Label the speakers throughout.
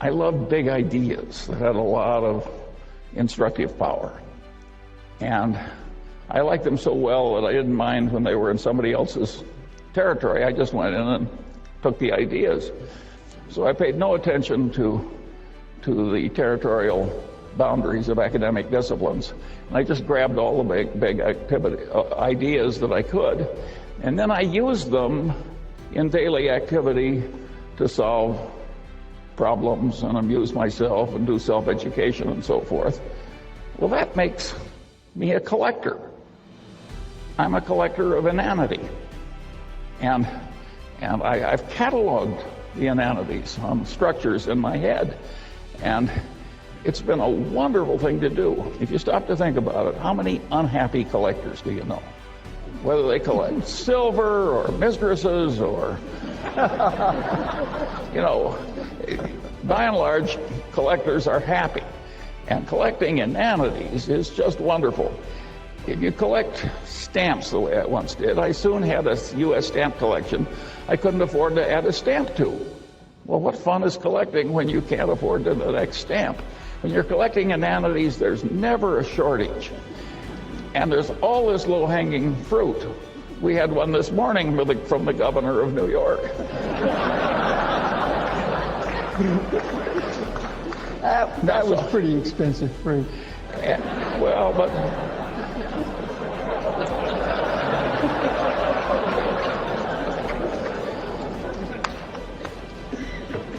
Speaker 1: I loved big ideas that had a lot of instructive power. And I liked them so well that I didn't mind when they were in somebody else's territory. I just went in and took the ideas. So I paid no attention to the territorial boundaries of academic disciplines. And I just grabbed all the big ideas that I could. And then I used them in daily activity to solve problems and amuse myself and do self-education and so forth. Well, that makes me a collector. I'm a collector of inanity. And I've catalogued the inanities on structures in my head. And it's been a wonderful thing to do. If you stop to think about it, how many unhappy collectors do you know? Whether they collect silver or mistresses or, by and large, collectors are happy. And collecting inanities is just wonderful. If you collect stamps the way I once did, I soon had a U.S. stamp collection I couldn't afford to add a stamp to. Well, what fun is collecting when you can't afford the next stamp? When you're collecting inanities, there's never a shortage. And there's all this low-hanging fruit. We had one this morning from the governor of New York.
Speaker 2: That was pretty expensive fruit.
Speaker 1: Well, but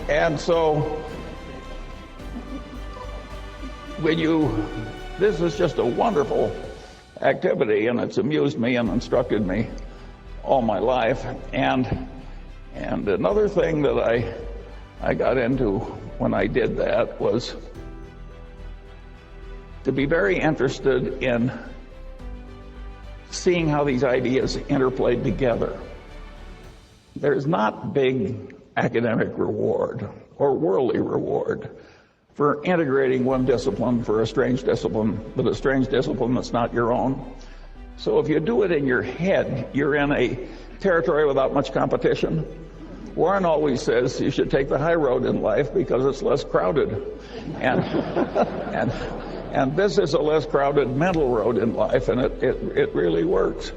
Speaker 1: and so this is just a wonderful activity, and it's amused me and instructed me all my life. And another thing that I got into when I did that was to be very interested in seeing how these ideas interplayed together. There's not big academic reward or worldly reward for integrating one discipline for a strange discipline with a strange discipline that's not your own. So if you do it in your head, you're in a territory without much competition. Warren always says you should take the high road in life because it's less crowded. And this is a less crowded mental road in life, and it really works.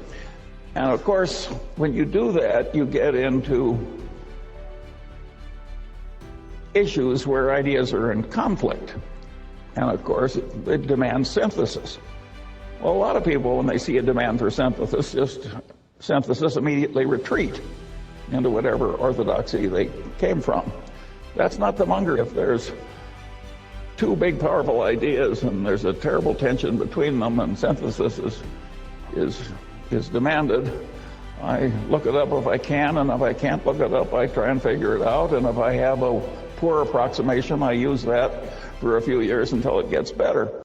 Speaker 1: And of course, when you do that, you get into issues where ideas are in conflict. And of course, it demands synthesis. Well, a lot of people, when they see a demand for synthesis, immediately retreat into whatever orthodoxy they came from. That's not the Munger. If there's two big, powerful ideas and there's a terrible tension between them and synthesis is demanded, I look it up if I can, and if I can't look it up, I try and figure it out. And if I have a poor approximation, I use that for a few years until it gets better.